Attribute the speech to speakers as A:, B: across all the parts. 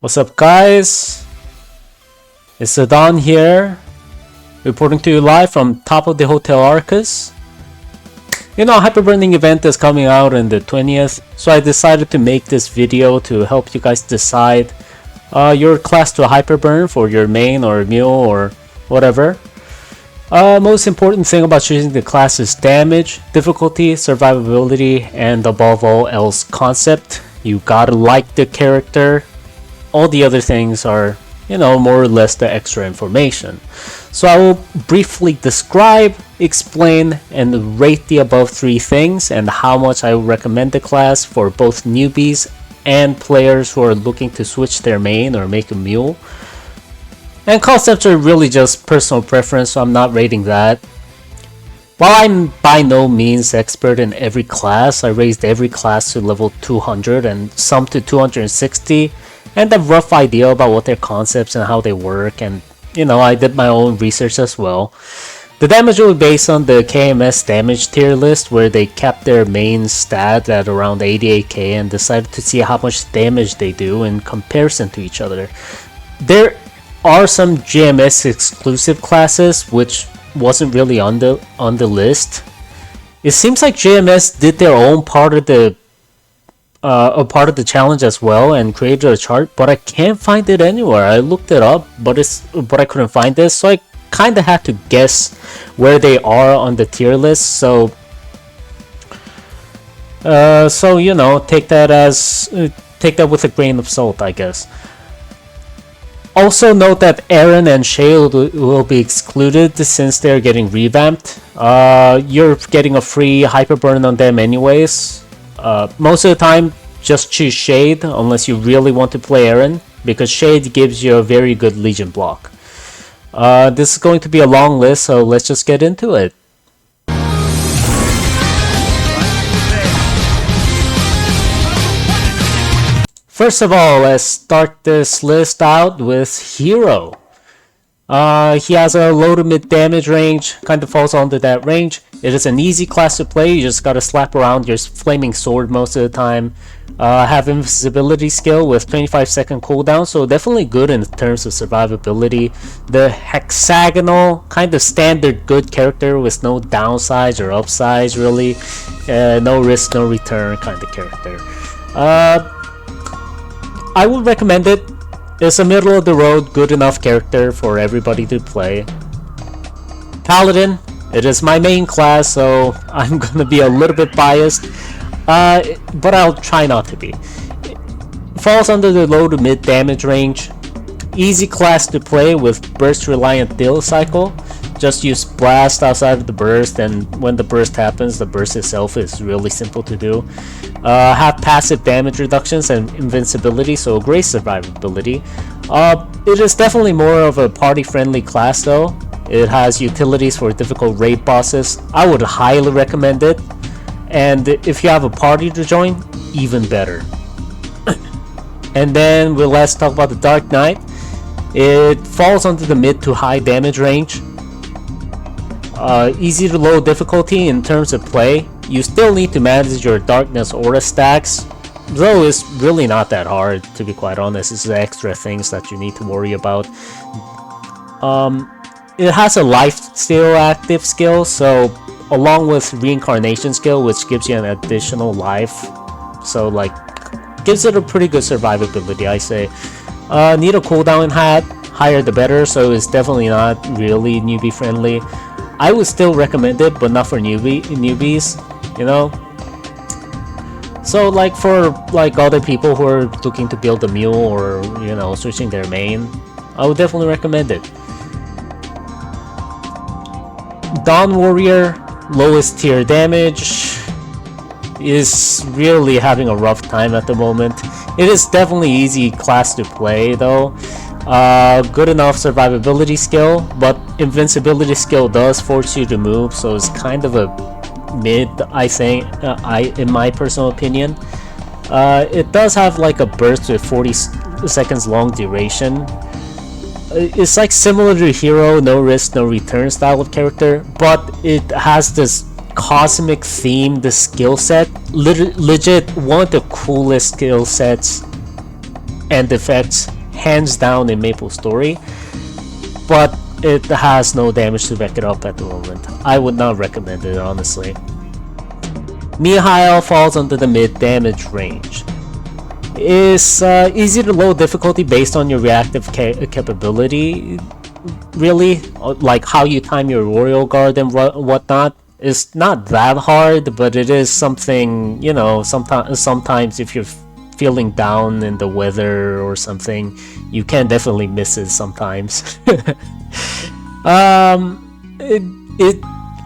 A: What's up, guys? It's Adele here, reporting to you live from top of the Hotel Arcus. You know, Hyperburning event is coming out on the 20th, so I decided to make this video to help you guys decide your class to Hyperburn for your main or mule or whatever. Most important thing about choosing the class is damage, difficulty, survivability, and above all else concept. You gotta like the character. All the other things are, you know, more or less the extra information. So I will briefly describe, explain, and rate the above three things and how much I recommend the class for both newbies and players who are looking to switch their main or make a mule. And concepts are really just personal preference, so I'm not rating that. While I'm by no means expert in every class, I raised every class to level 200 and some to 260, and a rough idea about what their concepts and how they work, and you know, I did my own research as well. The damage will be based on the KMS damage tier list, where they kept their main stat at around 88k and decided to see how much damage they do in comparison to each other. There are some GMS exclusive classes which wasn't really on the list. It seems like GMS did their own part of the challenge as well and created a chart, but I can't find it anywhere. I looked it up, but I couldn't find it, so I kind of had to guess where they are on the tier list. So you know, take that with a grain of salt, I guess. Also note that Aaron and Shale will be excluded since they're getting revamped. You're getting a free Hyperburn on them anyways. Most of the time, just choose Shade unless you really want to play Aaron, because Shade gives you a very good Legion block. This is going to be a long list, so let's just get into it. First of all, let's start this list out with Hero. He has a low to mid damage range, kind of falls under that range. It is an easy class to play, you just gotta slap around your flaming sword most of the time. Have invisibility skill with 25-second cooldown, so definitely good in terms of survivability. The hexagonal, kind of standard good character with no downsides or upsides really. No risk, no return kind of character. I would recommend it. It's a middle of the road, good enough character for everybody to play. Paladin, it is my main class, so I'm gonna be a little bit biased, but I'll try not to be. It falls under the low to mid damage range. Easy class to play with burst reliant deal cycle. Just use blast outside of the burst, and when the burst happens, the burst itself is really simple to do. Have passive damage reductions and invincibility, so great survivability. It is definitely more of a party friendly class though. It has utilities for difficult raid bosses. I would highly recommend it, and if you have a party to join, even better. And then let's talk about the Dark Knight. It falls under the mid to high damage range. Easy to low difficulty in terms of play. You still need to manage your darkness aura stacks, though it's really not that hard, to be quite honest. It's the extra things that you need to worry about. It has a lifesteal active skill, so along with reincarnation skill, which gives you an additional life, so like gives it a pretty good survivability, I say. Need a cooldown hat, higher the better, so it's definitely not really newbie friendly. I would still recommend it, but not for newbies, you know. So like for like other people who are looking to build a mule or, you know, switching their main, I would definitely recommend it. Dawn Warrior, lowest tier damage, is really having a rough time at the moment. It is definitely easy class to play though. Good enough survivability skill, but invincibility skill does force you to move, so it's kind of a mid, I think, in my personal opinion. It does have like a burst with 40 seconds long duration. It's like similar to Hero, no risk, no return style of character, but it has this cosmic theme, the skill set. Legit one of the coolest skill sets end effects hands down in Maple Story, but it has no damage to back it up at the moment. I would not recommend it, honestly. Mihile falls under the mid damage range. It's easy to low difficulty based on your reactive capability, really, like how you time your Royal Guard and whatnot. It's not that hard, but it is something, you know, sometimes if you're feeling down in the weather or something, you can definitely miss it sometimes. It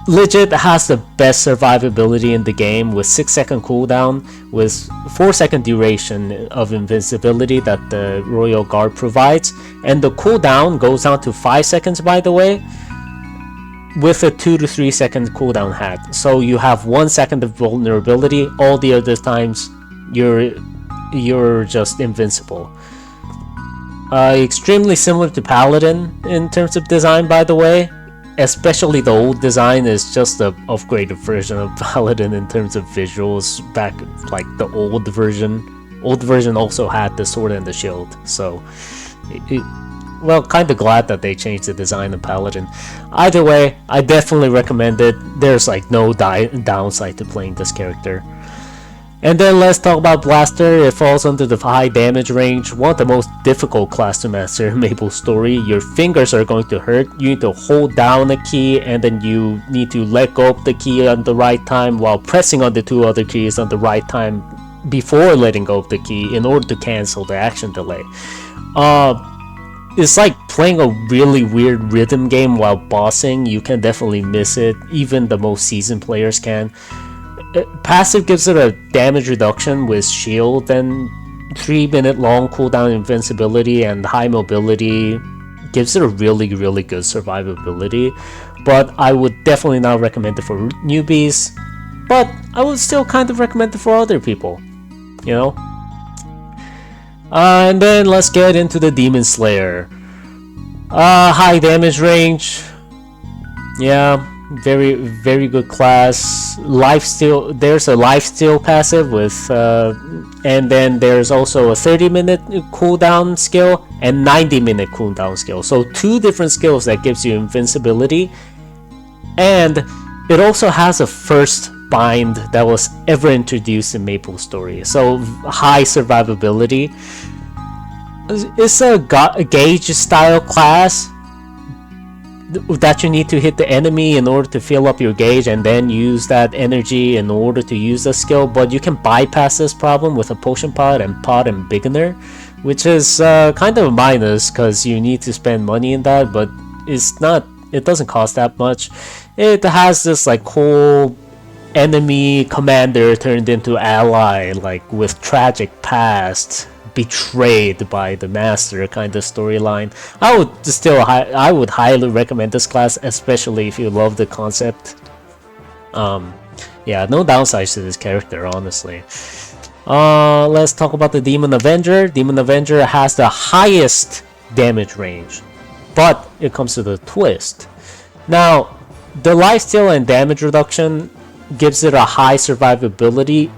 A: legit has the best survivability in the game, with 6-second cooldown, with 4-second duration of invincibility that the Royal Guard provides, and the cooldown goes down to 5 seconds, by the way, with a 2 to 3 second cooldown hack. So you have 1 second of vulnerability, all the other times you're just invincible. Extremely similar to Paladin in terms of design, by the way. Especially the old design is just a upgraded version of Paladin in terms of visuals. Back like the old version also had the sword and the shield, so well, kind of glad that they changed the design of Paladin. Either way, I definitely recommend it. There's like no downside to playing this character. And then let's talk about Blaster. It falls under the high damage range, one of the most difficult class to master in Maple Story. Your fingers are going to hurt. You need to hold down a key, and then you need to let go of the key at the right time while pressing on the 2 other keys at the right time before letting go of the key in order to cancel the action delay. It's like playing a really weird rhythm game while bossing. You can definitely miss it, even the most seasoned players can. Passive gives it a damage reduction with shield, and 3-minute long cooldown invincibility and high mobility gives it a really good survivability. But I would definitely not recommend it for newbies, but I would still kind of recommend it for other people, you know. And then let's get into the Demon Slayer. High damage range, yeah, very good class. Lifesteal, there's a lifesteal passive with and then there's also a 30-minute cooldown skill and 90-minute cooldown skill, so 2 different skills that gives you invincibility. And it also has a first bind that was ever introduced in Maple Story, so high survivability. It's a gauge style class that you need to hit the enemy in order to fill up your gauge and then use that energy in order to use the skill, but you can bypass this problem with a potion pod and beginner, which is kind of a minus because you need to spend money in that, but it doesn't cost that much. It has this like cool enemy commander turned into ally, like with tragic past, betrayed by the master kind of storyline. I would highly recommend this class, especially if you love the concept. Yeah, no downsides to this character, honestly. Let's talk about the Demon Avenger. Demon Avenger has the highest damage range, but it comes to the twist. Now, the lifesteal and damage reduction gives it a high survivability,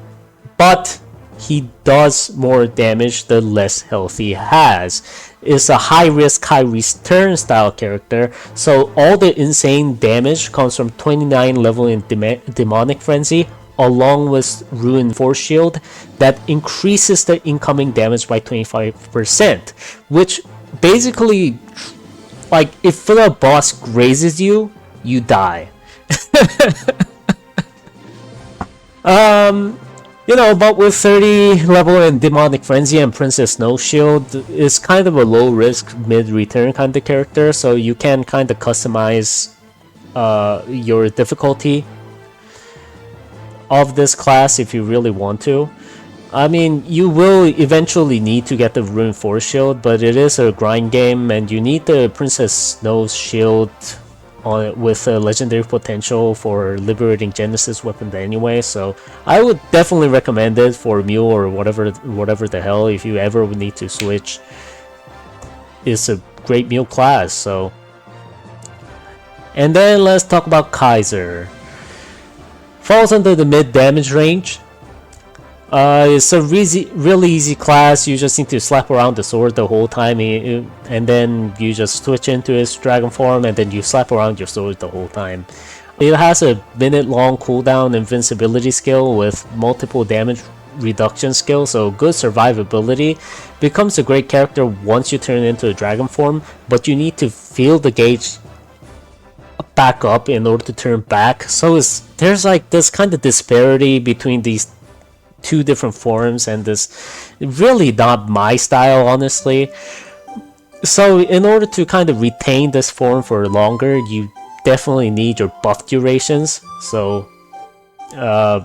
A: but he does more damage the less health he has. It's a high risk, high return style character, so all the insane damage comes from 29 level in Demonic Frenzy, along with Ruin Force Shield that increases the incoming damage by 25%, which basically, like, if the boss grazes you, you die. You know, but with 30 level in Demonic Frenzy and Princess Snow Shield, it's kind of a low risk mid return kind of character, so you can kind of customize your difficulty of this class if you really want to. I mean, you will eventually need to get the Ruin Force Shield, but it is a grind game and you need the Princess Snow's Shield on it with a legendary potential for liberating Genesis weapon anyway, so I would definitely recommend it for Mule or whatever the hell if you ever would need to switch. It's a great Mule class. So, and then let's talk about Kaiser. Falls under the mid damage range. It's a really easy class. You just need to slap around the sword the whole time, and then you just switch into its dragon form, and then you slap around your sword the whole time. It has a minute-long cooldown invincibility skill with multiple damage reduction skill, so good survivability. Becomes a great character once you turn into a dragon form, but you need to feel the gauge back up in order to turn back. So there's like this kind of disparity between these two different forms, and this really not my style, honestly. So in order to kind of retain this form for longer, you definitely need your buff durations. So I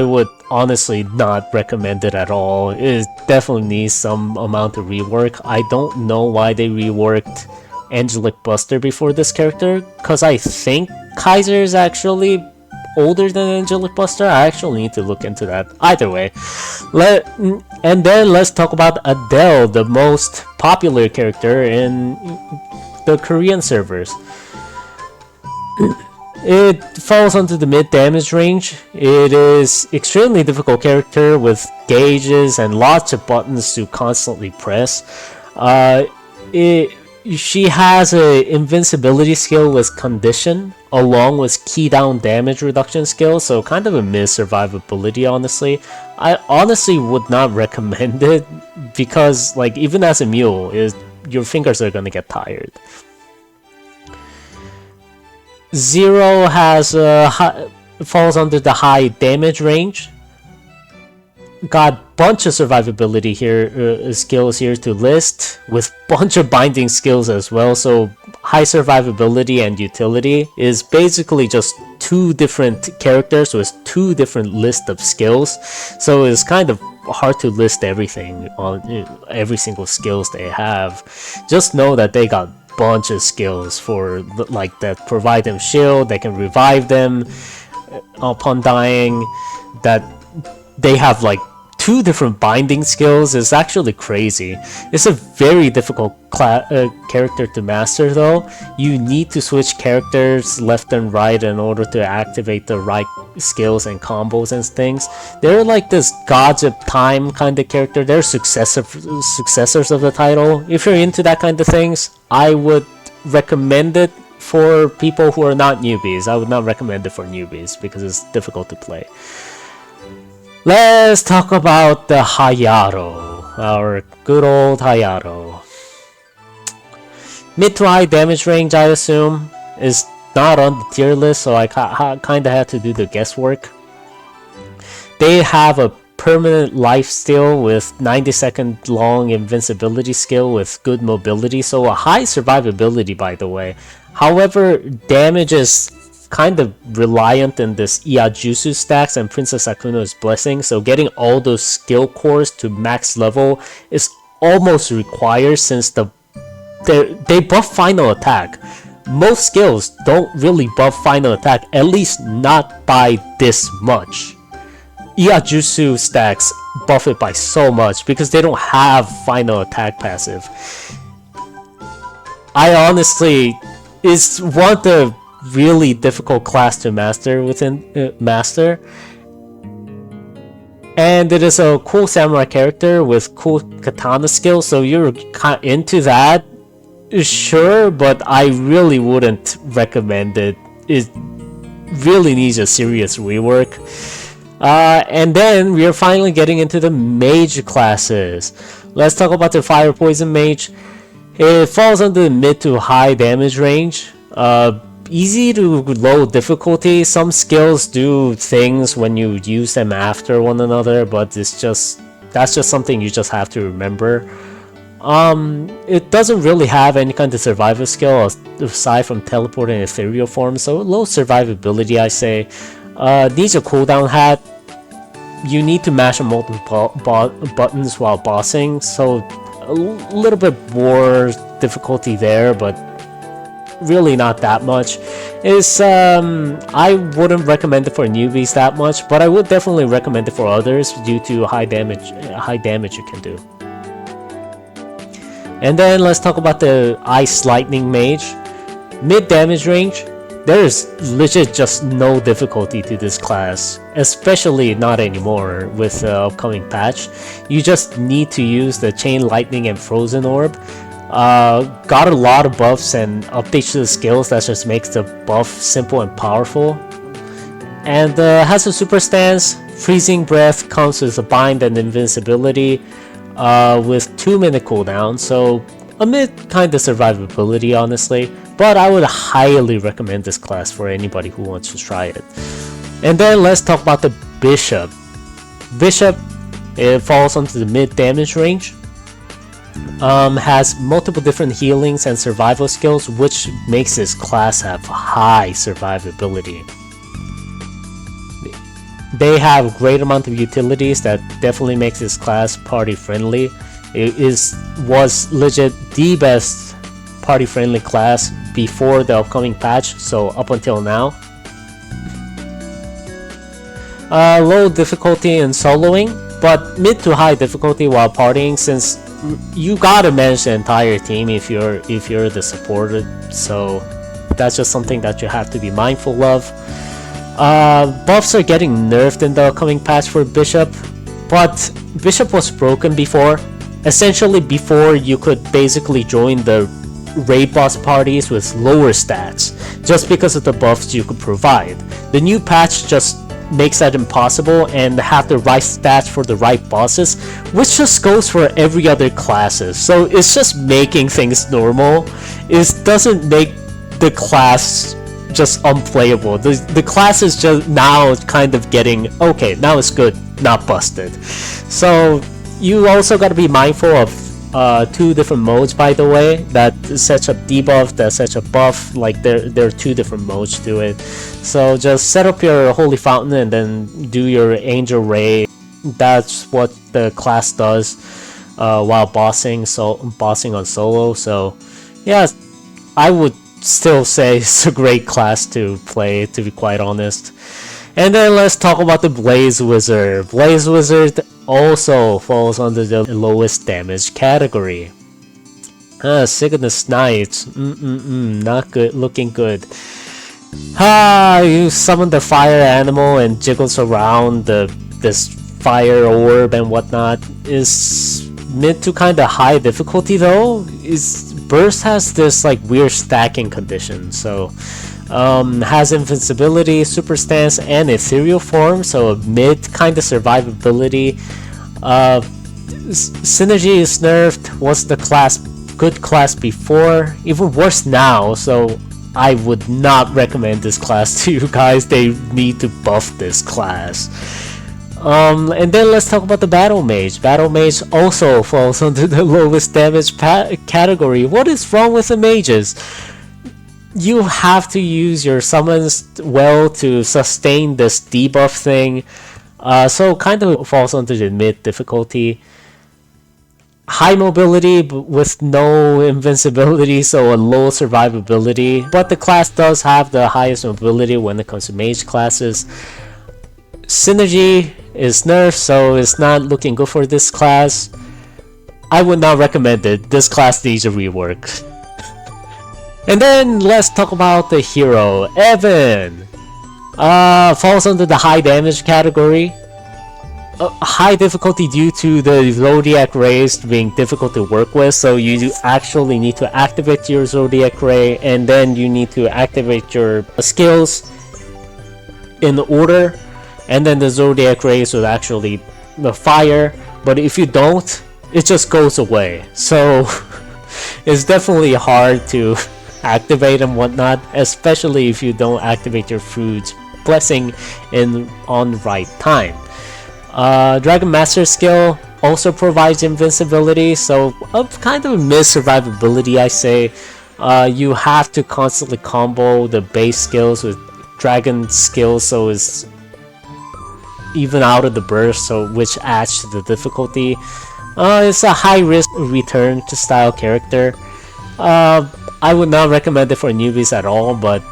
A: would honestly not recommend it at all. It definitely needs some amount of rework. I don't know why they reworked Angelic Buster before this character, because I think Kaiser is actually older than Angelic Buster. I actually need to look into that. Either way, and then let's talk about Adele, the most popular character in the Korean servers. It falls under the mid damage range. It is extremely difficult character with gauges and lots of buttons to constantly press. She has a invincibility skill with condition, along with key down damage reduction skill, so kind of a miss survivability, honestly. I honestly would not recommend it, because like even as a mule, your fingers are gonna get tired. Zero has falls under the high damage range. Got bunch of survivability here, skills here to list, with bunch of binding skills as well. So high survivability and utility is basically just two different characters with two different lists of skills. So it's kind of hard to list everything on every single skills they have. Just know that they got bunch of skills for like that provide them shield, they can revive them upon dying, that they have like two different binding skills. Is actually crazy. It's a very difficult character to master though. You need to switch characters left and right in order to activate the right skills and combos and things. They're like this gods of time kind of character. They're successors of the title. If you're into that kind of things, I would recommend it for people who are not newbies. I would not recommend it for newbies because it's difficult to play. Let's talk about the Hayato, our good old Hayato. Mid to high damage range, I assume, is not on the tier list, so I kind of had to do the guesswork. They have a permanent life steal with 90-second long invincibility skill with good mobility, so a high survivability, by the way. However, damage is kind of reliant in this Iajutsu stacks and Princess Akuno's blessing, so getting all those skill cores to max level is almost required, since they buff final attack. Most skills don't really buff final attack, at least not by this much. Iajutsu stacks buff it by so much because they don't have final attack passive. I honestly, it's one of the really difficult class to master within master, and it is a cool samurai character with cool katana skills, so you're kind of into that, sure, but I really wouldn't recommend it. It really needs a serious rework. And then we are finally getting into the mage classes. Let's talk about the fire poison mage. It falls under the mid to high damage range. Easy to low difficulty. Some skills do things when you use them after one another, but that's just something you just have to remember. It doesn't really have any kind of survival skill aside from teleport and ethereal form, so low survivability, I say. Needs a cooldown hat. You need to mash on multiple buttons while bossing, so a little bit more difficulty there, but really not that much. I wouldn't recommend it for newbies that much, but I would definitely recommend it for others due to high damage you can do. And then let's talk about the Ice Lightning Mage. Mid damage range, There's legit just no difficulty to this class, especially not anymore with the upcoming patch. You just need to use the Chain Lightning and Frozen Orb. Got a lot of buffs and updates to the skills that just makes the buff simple and powerful. And has a super stance. Freezing Breath comes with a bind and invincibility with 2-minute cooldown, so a mid kind of survivability honestly, but I would highly recommend this class for anybody who wants to try it. And then let's talk about the Bishop. Bishop, it falls onto the mid damage range, has multiple different healings and survival skills, which makes this class have high survivability. They have a great amount of utilities that definitely makes this class party friendly. It was legit the best party friendly class before the upcoming patch, so up until now. Low difficulty in soloing, but mid to high difficulty while partying, since you gotta manage the entire team if you're the supporter, so that's just something that you have to be mindful of. Buffs are getting nerfed in the upcoming patch for Bishop, but Bishop was broken before. Essentially, before you could basically join the raid boss parties with lower stats, just because of the buffs you could provide. The new patch just makes that impossible and have the right stats for the right bosses, which just goes for every other classes. So it's just making things normal. It doesn't make the class just unplayable. The class is just now kind of getting okay, now it's good, not busted. So you also got to be mindful of 2 different modes, by the way, that sets up debuff, that sets up buff. Like there are 2 different modes to it. So just set up your Holy Fountain and then do your Angel Ray. That's what the class does while bossing on solo. So yeah, I would still say it's a great class to play, to be quite honest. And then let's talk about the Blaze Wizard. Blaze Wizard also falls under the lowest damage category. Cygnus Knight, not good, looking good. You summon the fire animal and jiggles around this fire orb and whatnot. Is mid to kind of high difficulty though. Burst has this like weird stacking condition, so has invincibility, super stance, and ethereal form, so a mid kind of survivability. Synergy is nerfed. Was the good class before, even worse now, so I would not recommend this class to you guys. They need to buff this class. And then let's talk about the Battle Mage. Battle Mage also falls under the lowest damage category. What is wrong with the mages? You have to use your summons well to sustain this debuff thing. So kind of falls under the mid difficulty. High mobility but with no invincibility, so a low survivability. But the class does have the highest mobility when it comes to mage classes. Synergy is nerfed, so it's not looking good for this class. I would not recommend it. This class needs a rework. And then let's talk about the hero, Evan. Falls under the high damage category. High difficulty due to the Zodiac Rays being difficult to work with, so you do actually need to activate your Zodiac Ray, and then you need to activate your skills in order, and then the Zodiac Rays will actually fire. But if you don't, it just goes away. So it's definitely hard to activate and whatnot, especially if you don't activate your Fruit's Blessing on the right time. Dragon Master skill also provides invincibility, so kind of miss survivability, I say. You have to constantly combo the base skills with dragon skills, so it's even out of the burst, so which adds to the difficulty. It's a high risk return to style character. I would not recommend it for newbies at all, but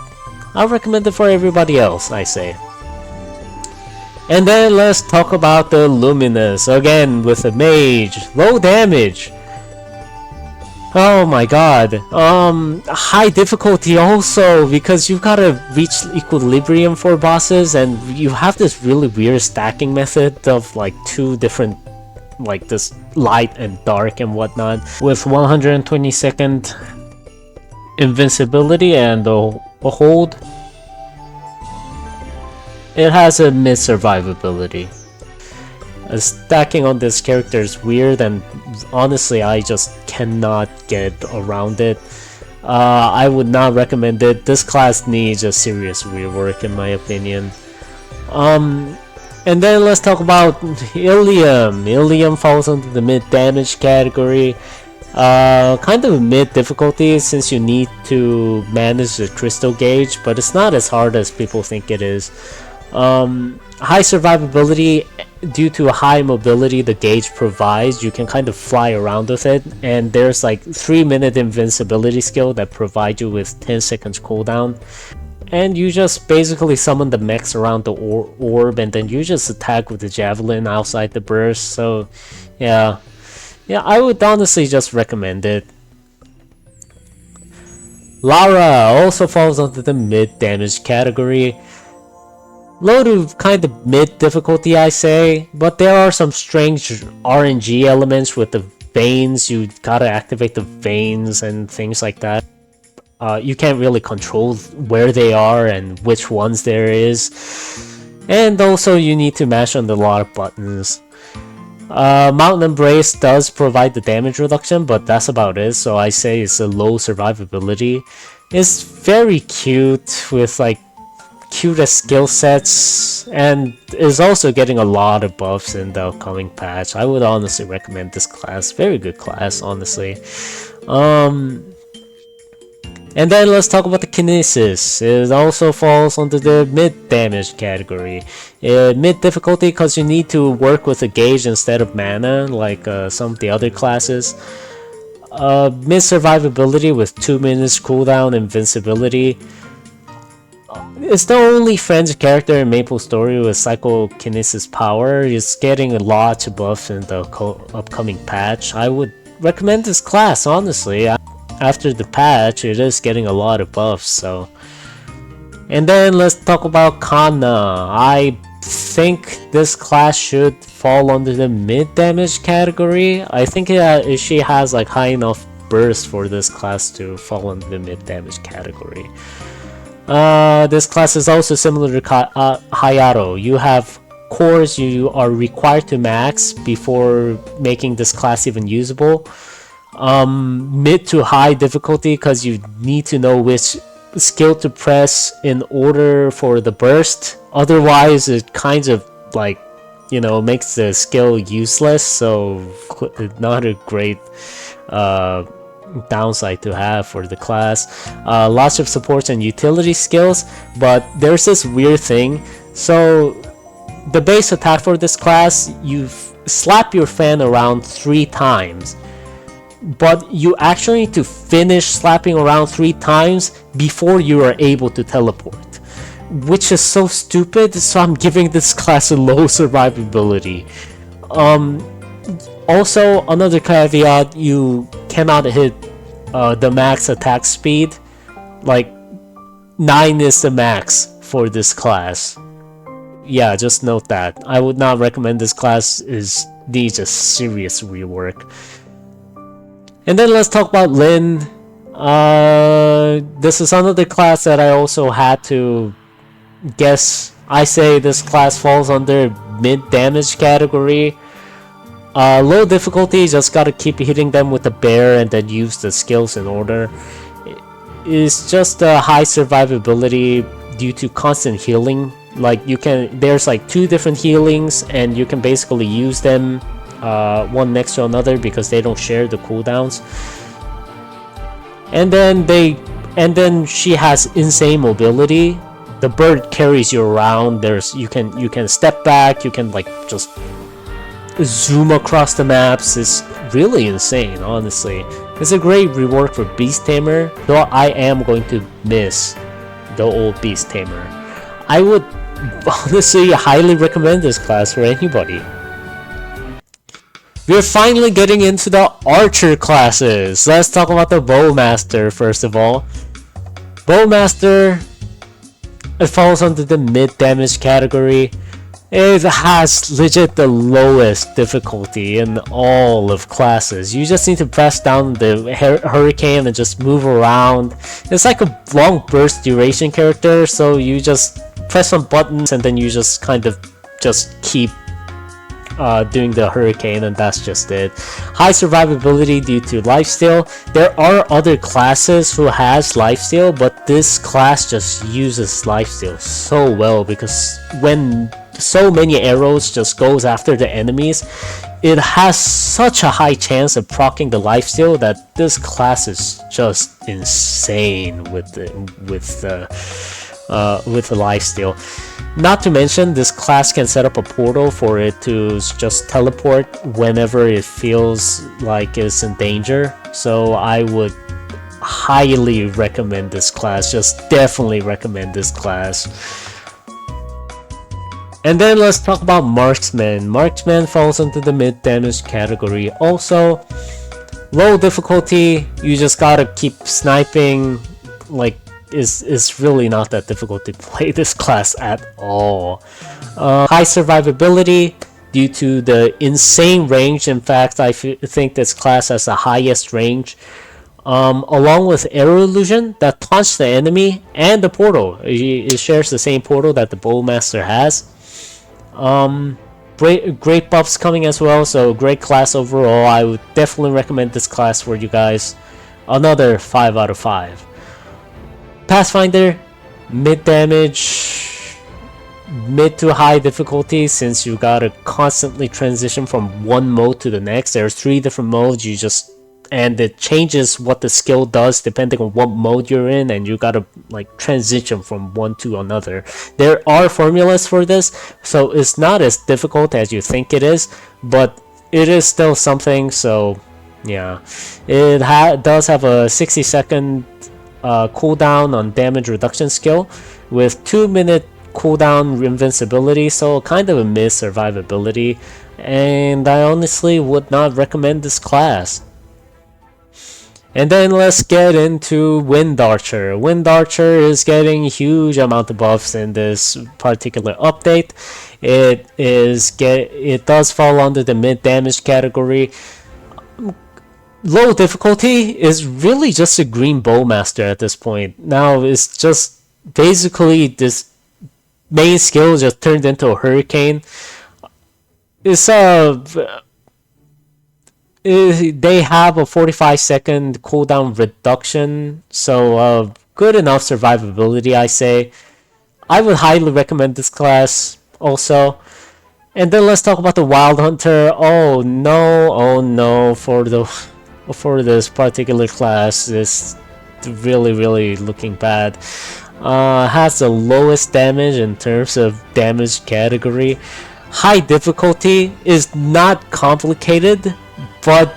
A: I'll recommend it for everybody else, I say. And then let's talk about the Luminous, again with the Mage. Low damage. Oh my god. High difficulty also, because you've gotta reach equilibrium for bosses, and you have this really weird stacking method of like two different, like this light and dark and whatnot, with 122nd invincibility and a hold. It has a mid survivability. Stacking on this character is weird, and honestly I just cannot get around it. I would not recommend it. This class needs a serious rework in my opinion. And then let's talk about Illium. Illium falls under the mid damage category. Kind of mid difficulty since you need to manage the crystal gauge, but it's not as hard as people think it is. High survivability due to high mobility the gauge provides. You can kind of fly around with it, and there's like 3-minute invincibility skill that provides you with 10 seconds cooldown, and you just basically summon the mechs around the orb, and then you just attack with the javelin outside the burst. So yeah, I would honestly just recommend it. Lara also falls under the mid damage category. Low to kind of mid difficulty, I say, but there are some strange RNG elements with the veins. You gotta activate the veins and things like that. You can't really control where they are and which ones there is, and also you need to mash on a lot of buttons. Mountain Embrace does provide the damage reduction, but that's about it, so I say it's a low survivability. It's very cute with like cutest skill sets, and is also getting a lot of buffs in the upcoming patch. I would honestly recommend this class. Very good class, honestly. And then let's talk about the Kinesis. It also falls under the mid damage category. Mid difficulty because you need to work with a gauge instead of mana, like some of the other classes. Mid survivability with 2 minutes cooldown, invincibility. It's the only French character in Maple Story with Psychokinesis power. It's getting a lot of buff in the upcoming patch. I would recommend this class, honestly. After the patch, it is getting a lot of buffs, so. And then let's talk about Kanna. I think this class should fall under the mid damage category. I think she has like high enough burst for this class to fall under the mid damage category. This class is also similar to Hayato. You have cores you are required to max before making this class even usable. Mid to high difficulty because you need to know which skill to press in order for the burst. Otherwise, it kind of like, you know, makes the skill useless. So not a great downside to have for the class. Lots of supports and utility skills, but there's this weird thing. So the base attack for this class, you slap your fan around 3 times, but you actually need to finish slapping around 3 times before you are able to teleport, which is so stupid. So I'm giving this class a low survivability. Also, another caveat, you cannot hit the max attack speed. Like 9 is the max for this class. Yeah, just note that. I would not recommend this class. Needs a serious rework. And then let's talk about Lynn. This is another class that I also had to guess. I say this class falls under mid damage category. Low difficulty, just gotta keep hitting them with the bear and then use the skills in order. It's just a high survivability due to constant healing. Like there's like 2 different healings, and you can basically use them one next to another because they don't share the cooldowns. And then she has insane mobility. The bird carries you around. You can step back. You can like just zoom across the maps. It's really insane, honestly. It's a great rework for Beast Tamer, though I am going to miss the old Beast Tamer. I would honestly highly recommend this class for anybody. we're finally getting into the archer classes. Let's talk about the Bowmaster first of all. Bowmaster, it falls under the mid damage category. It has legit the lowest difficulty in all of classes. You just need to press down the hurricane and just move around. It's like a long burst duration character, so you just press some buttons and then you just kind of just keep doing the hurricane, and that's just it. High survivability due to lifesteal. There are other classes who has lifesteal, but this class just uses lifesteal so well because when so many arrows just goes after the enemies, it has such a high chance of proccing the lifesteal that this class is just insane with the lifesteal. Not to mention, this class can set up a portal for it to just teleport whenever it feels like it's in danger. So I would highly recommend this class. Just definitely recommend this class. And then let's talk about Marksman. Marksman falls into the mid damage category. Also, low difficulty. You just gotta keep sniping. Like, is really not that difficult to play this class at all. High survivability due to the insane range. In fact, I think this class has the highest range, along with arrow illusion that taunts the enemy and the portal. It shares the same portal that the Bowmaster has. Great buffs coming as well, so great class overall. I would definitely recommend this class for you guys. Another 5 out of 5. Pathfinder, mid damage, mid to high difficulty, since you gotta constantly transition from one mode to the next. There's 3 different modes, and it changes what the skill does depending on what mode you're in, and you gotta like transition from one to another. There are formulas for this, so it's not as difficult as you think it is, but it is still something. So yeah, it does have a 60-second cooldown on damage reduction skill with 2-minute cooldown invincibility, so kind of a miss survivability, and I honestly would not recommend this class. And then let's get into Wind Archer. Wind Archer is getting a huge amount of buffs in this particular update. It does fall under the mid damage category. Low difficulty is really just a green Bowmaster at this point. Now it's just basically this main skill just turned into a hurricane. It's they have a 45-second cooldown reduction, so good enough survivability, I say. I would highly recommend this class also. And then let's talk about the Wild Hunter. Oh no, for this particular class, it's really looking bad. Has the lowest damage in terms of damage category. High difficulty is not complicated, but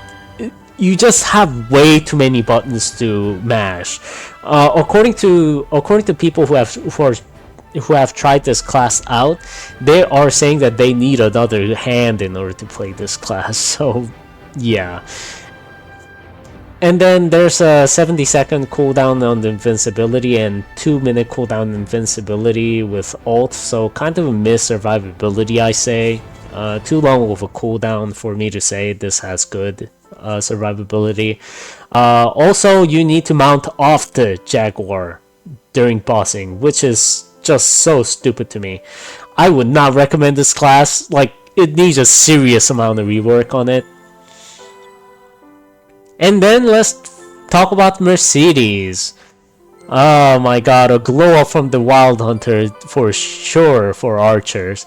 A: you just have way too many buttons to mash. According to people who have tried this class out, they are saying that they need another hand in order to play this class. So yeah. And then there's a 70-second cooldown on the invincibility and 2-minute cooldown invincibility with ult, so kind of a miss survivability, I say. Too long of a cooldown for me to say this has good survivability. Also, you need to mount off the Jaguar during bossing, which is just so stupid to me. I would not recommend this class. Like, it needs a serious amount of rework on it. And then let's talk about Mercedes. Oh my god, a glow up from the Wild Hunter for sure for archers.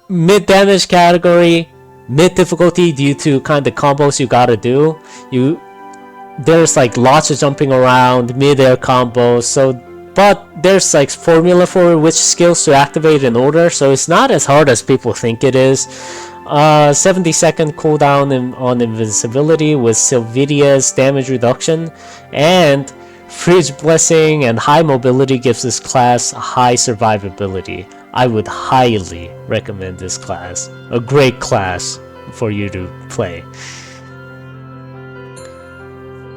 A: Mid damage category, mid difficulty due to kind of combos you gotta do. There's like lots of jumping around, mid-air combos, but there's like formula for which skills to activate in order, so it's not as hard as people think it is. 70-second cooldown on invincibility with Sylvidia's damage reduction, and Fridge Blessing and high mobility gives this class high survivability. I would highly recommend this class. A great class. for you to play.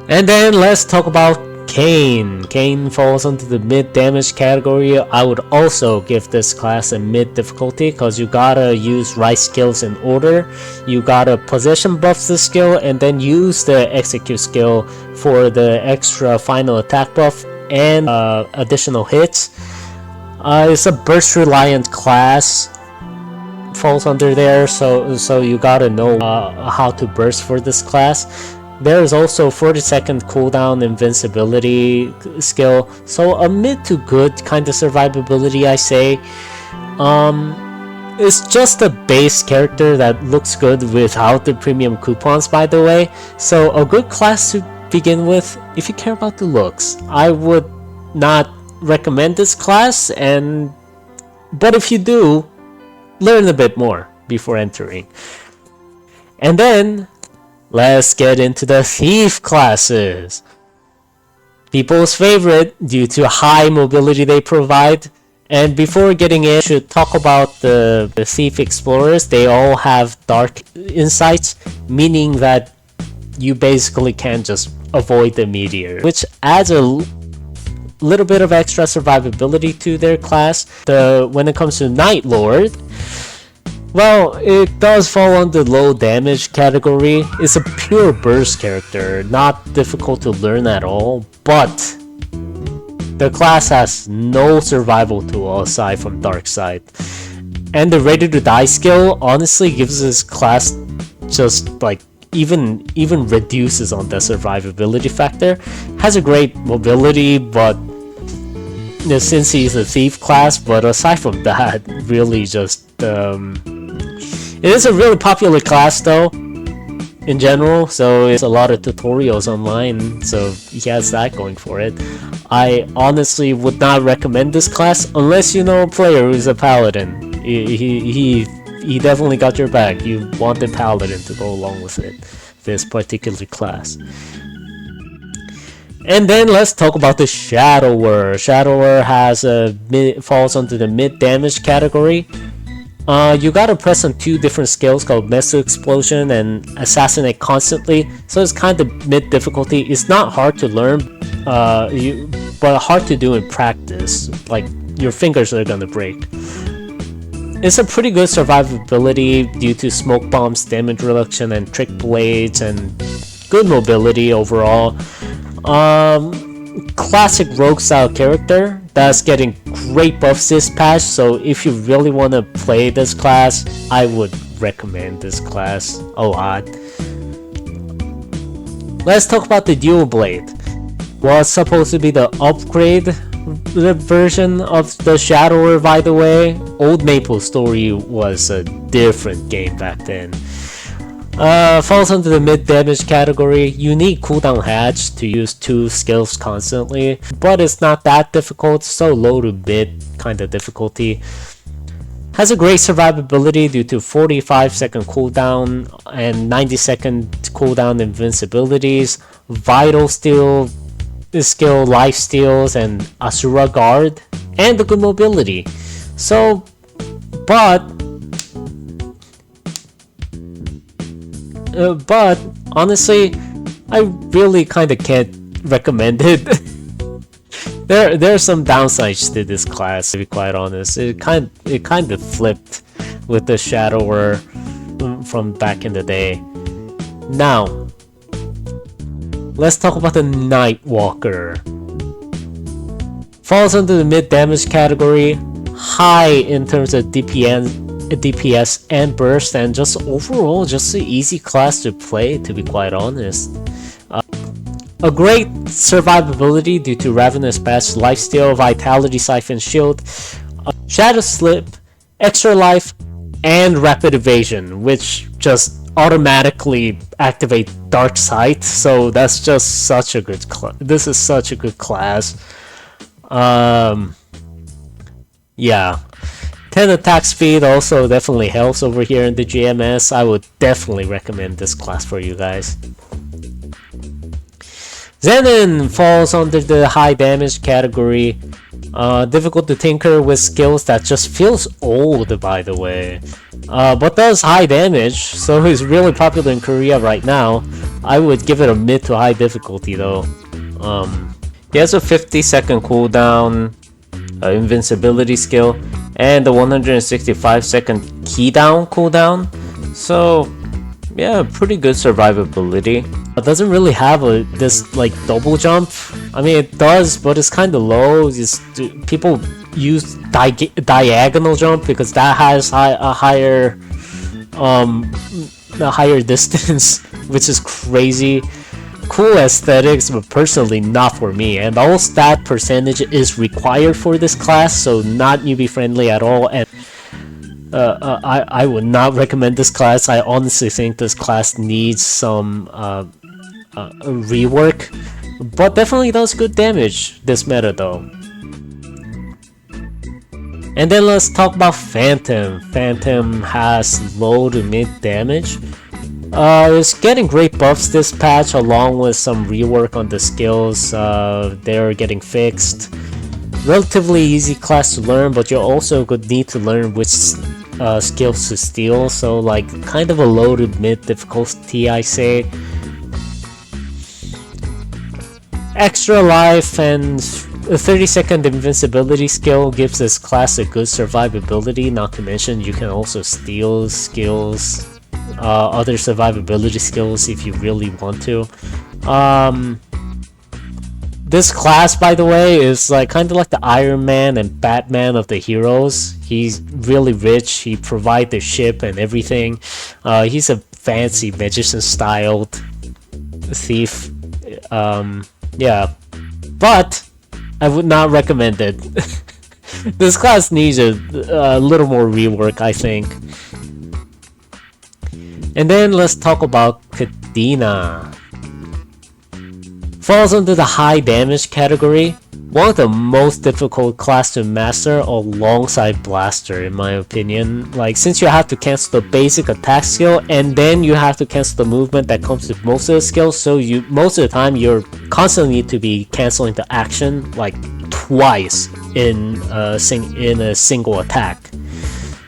A: And then let's talk about Kain. Kain falls into the mid damage category. I would also give this class a mid difficulty because you gotta use right skills in order. You gotta possession buff this skill and then use the execute skill for the extra final attack buff and additional hits. It's a burst reliant class, falls under there, so you gotta know how to burst for this class. There is also 40-second cooldown invincibility skill, so a mid to good kind of survivability, I say. It's just a base character that looks good without the premium coupons, by the way, so a good class to begin with if you care about the looks. I would not recommend this class, but if you do, learn a bit more before entering. And then let's get into the thief classes. People's favorite due to high mobility they provide. And before getting in, I should talk about the thief explorers. They all have dark insights, meaning that you basically can just avoid the meteor, which adds a little bit of extra survivability to their class. When it comes to Night Lord, well, it does fall under low damage category. It's a pure burst character, not difficult to learn at all, but the class has no survival tool aside from Dark Side. And the Ready to Die skill honestly gives this class just like even reduces on the survivability factor. Has a great mobility, but since he's a thief class, but aside from that, really just it is a really popular class though in general, so it's a lot of tutorials online, so he has that going for it. I honestly would not recommend this class unless you know a player who's a Paladin. He definitely got your back. You want the Paladin to go along with it, this particular class. And then let's talk about the Shadower. Shadower falls under the mid damage category. You gotta press on two different skills called Meso Explosion and Assassinate constantly, so it's kind of mid difficulty. It's not hard to learn, but hard to do in practice. Like your fingers are gonna break. It's a pretty good survivability due to smoke bombs, damage reduction, and trick blades, and good mobility overall. Classic rogue style character that's getting great buffs this patch, so if you really want to play this class, I would recommend this class a lot. Let's talk about the Dual Blade. Was supposed to be the upgrade version of the Shadower, by the way. Old Maple Story was a different game back then. Falls under the mid damage category. You need cooldown hatch to use two skills constantly, but it's not that difficult, so low to mid kind of difficulty. Has a great survivability due to 45-second cooldown and 90-second cooldown invincibilities, Vital Steal skill, Life Steals, and Asura Guard, and the good mobility. So, but honestly, I really kind of can't recommend it. There are some downsides to this class, to be quite honest. It kind of flipped with the Shadower from back in the day. Now, let's talk about the Nightwalker. Falls under the mid damage category, high in terms of DPS and burst, and just overall just an easy class to play, to be quite honest. A great survivability due to Ravenous Patch, Lifesteal, Vitality Siphon, Shield, Shadow Slip, Extra Life, and Rapid Evasion, which just automatically activate Dark Sight, so that's just such a good this is such a good class. Yeah. 10 attack speed also definitely helps over here in the GMS. I would definitely recommend this class for you guys. Xenon falls under the high damage category. Difficult to tinker with skills that just feels old, by the way. But does high damage, so he's really popular in Korea right now. I would give it a mid to high difficulty though. He has a 50-second cooldown, invincibility skill, and a 165-second keydown cooldown. So yeah, pretty good survivability. It doesn't really have this like double jump. I mean, it does, but it's kind of low. People use diagonal jump because that has a higher distance, which is crazy. Cool aesthetics, but personally not for me. And all stat percentage is required for this class, so not newbie friendly at all. And I would not recommend this class. I honestly think this class needs some rework, but definitely does good damage this meta though. And then let's talk about Phantom. Phantom has low to mid damage. It's getting great buffs this patch, along with some rework on the skills. They're getting fixed. Relatively easy class to learn, but you also could need to learn which skills to steal. So like kind of a low to mid difficulty, I say. Extra life and a 30-second invincibility skill gives this class a good survivability. Not to mention you can also steal skills, other survivability skills if you really want to. This class, by the way, is like kind of like the Iron Man and Batman of the heroes. He's really rich. He provides the ship and everything. He's a fancy magician-styled thief. Yeah, but I would not recommend it. This class needs a little more rework, I think. And then let's talk about Cadena. Falls under the high damage category. One of the most difficult class to master alongside Blaster, in my opinion. Like, since you have to cancel the basic attack skill and then you have to cancel the movement that comes with most of the skills, so most of the time you're constantly need to be canceling the action like twice in a single attack.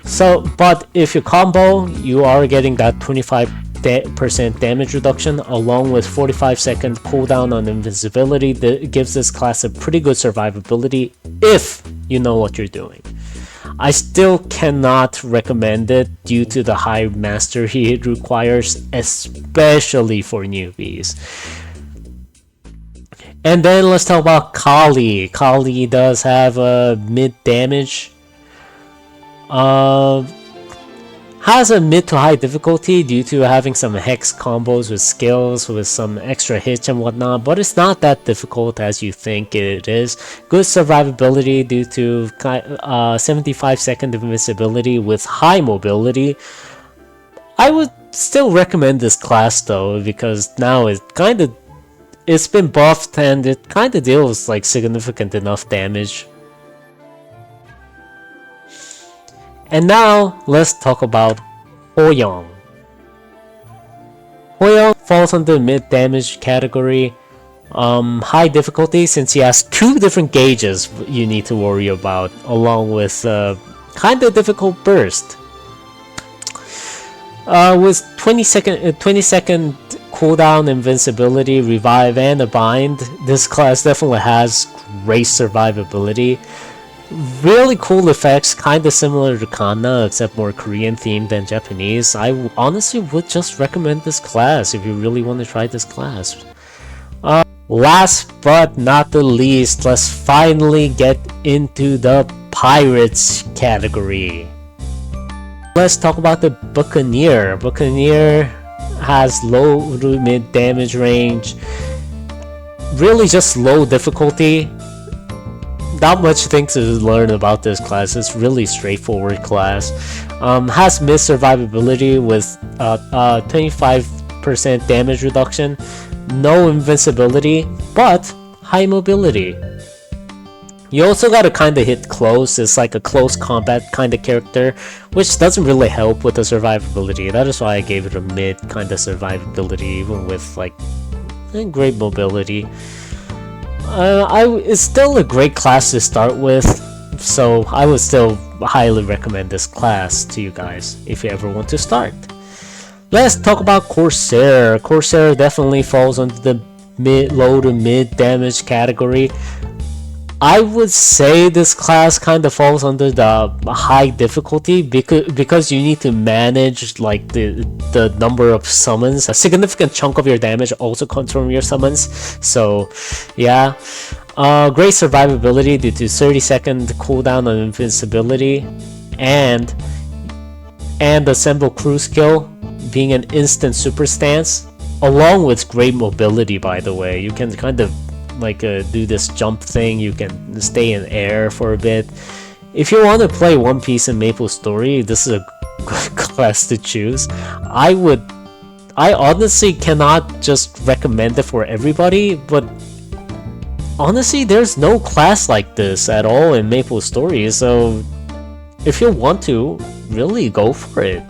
A: So, but if you combo, you are getting that 25% damage reduction along with 45-second cooldown on invincibility. That gives this class a pretty good survivability if you know what you're doing. I still cannot recommend it due to the high mastery it requires, especially for newbies. And then let's talk about Khali. Khali does have a mid damage. Has a mid to high difficulty due to having some hex combos with skills with some extra hits and whatnot, but it's not that difficult as you think it is. Good survivability due to 75-second invincibility with high mobility. I would still recommend this class though, because now it's been buffed and it kind of deals like significant enough damage. And now, let's talk about Hoyoung. Hoyoung falls under mid damage category. High difficulty since he has two different gauges you need to worry about, along with kind of difficult burst. With 20-second cooldown, invincibility, revive, and a bind, this class definitely has great survivability. Really cool effects, kinda similar to Kanna, except more Korean themed than Japanese. I honestly would just recommend this class if you really want to try this class. Last but not the least, let's finally get into the Pirates category. Let's talk about the Buccaneer. Buccaneer has low to mid damage range. Really just low difficulty. Not much things to learn about this class. It's really straightforward class. Has mid survivability with 25% damage reduction, no invincibility, but high mobility. You also gotta kinda hit close. It's like a close combat kinda character, which doesn't really help with the survivability. That is why I gave it a mid kinda survivability, even with like great mobility. It's still a great class to start with, so I would still highly recommend this class to you guys if you ever want to start. Let's talk about Corsair. Corsair definitely falls under the low to mid damage category. I would say this class kind of falls under the high difficulty because you need to manage like the number of summons. A significant chunk of your damage also comes from your summons. So yeah, great survivability due to 30-second cooldown on invincibility, and assemble crew skill being an instant super stance, along with great mobility. By the way, you can kind of like do this jump thing, you can stay in air for a bit. If you want to play One Piece and Maple Story, this is a good class to choose. I honestly cannot just recommend it for everybody, but honestly there's no class like this at all in Maple Story, so if you want to, really go for it.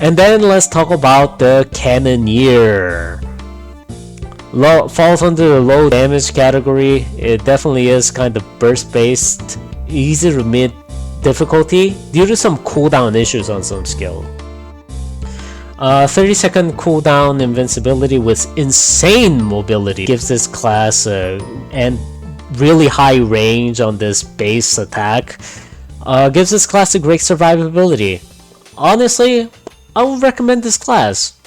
A: And then let's talk about the Cannoneer. Falls under the low damage category. It definitely is kind of burst based, easy to mid difficulty due to some cooldown issues on some skill. 30-second cooldown invincibility with insane mobility gives this class and really high range on this base attack. Gives this class a great survivability. Honestly, I would recommend this class.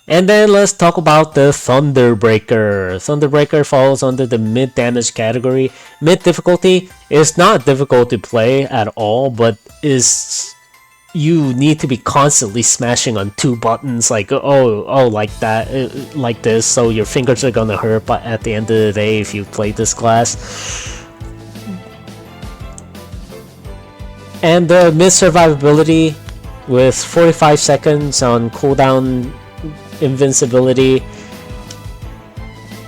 A: And then let's talk about the Thunderbreaker. Thunderbreaker falls under the mid damage category. Mid difficulty is not difficult to play at all, but you need to be constantly smashing on two buttons like like that, like this, so your fingers are gonna hurt but at the end of the day if you play this class. And the mid survivability with 45 seconds on cooldown invincibility.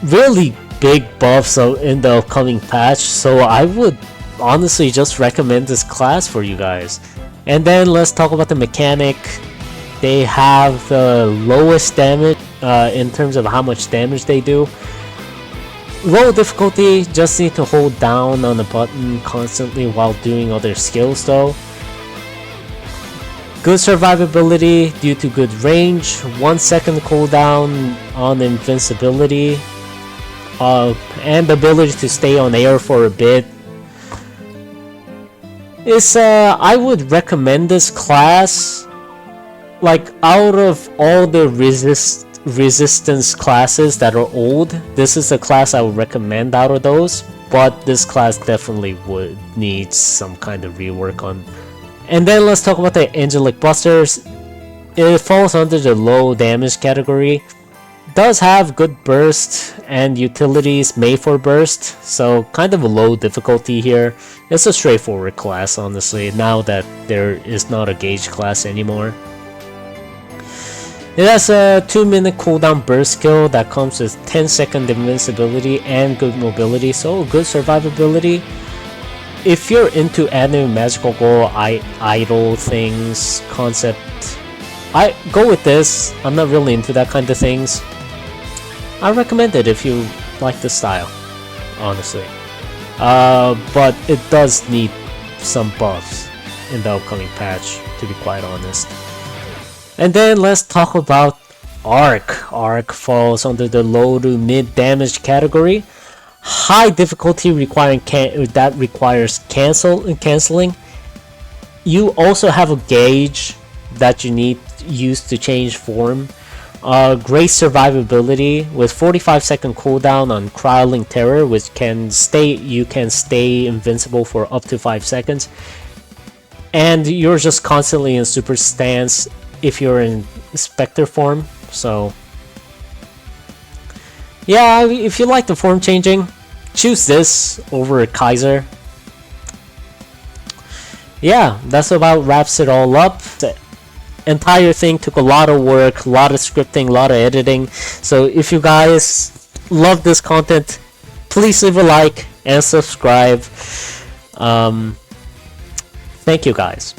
A: Really big buffs in the upcoming patch, so I would honestly just recommend this class for you guys. And then let's talk about the mechanic. They have the lowest damage in terms of how much damage they do. Low difficulty, just need to hold down on the button constantly while doing other skills though. Good survivability due to good range, 1 second cooldown on invincibility, and the ability to stay on air for a bit. I would recommend this class. Like, out of all the resistance classes that are old, this is the class I would recommend out of those, but this class definitely would need some kind of rework on. And then let's talk about the Angelic Busters. It falls under the low damage category. Does have good burst and utilities made for burst, so kind of a low difficulty here. It's a straightforward class, honestly, now that there is not a gauge class anymore. It has a 2-minute cooldown burst skill that comes with 10-second invincibility and good mobility, so good survivability. If you're into anime magical girl idol things concept, I go with this. I'm not really into that kind of things. I recommend it if you like the style, honestly. But it does need some buffs in the upcoming patch, to be quite honest. And then let's talk about Arc. Arc falls under the low to mid damage category. High difficulty that requires canceling. You also have a gauge that you need to use to change form. Great survivability with 45-second cooldown on Crawling Terror, which you can stay invincible for up to 5 seconds. And you're just constantly in super stance if you're in Spectre form. So yeah, if you like the form changing, choose this over Kaiser. Yeah, that's about wraps it all up. The entire thing took a lot of work, a lot of scripting, a lot of editing. So if you guys love this content, please leave a like and subscribe. Thank you guys.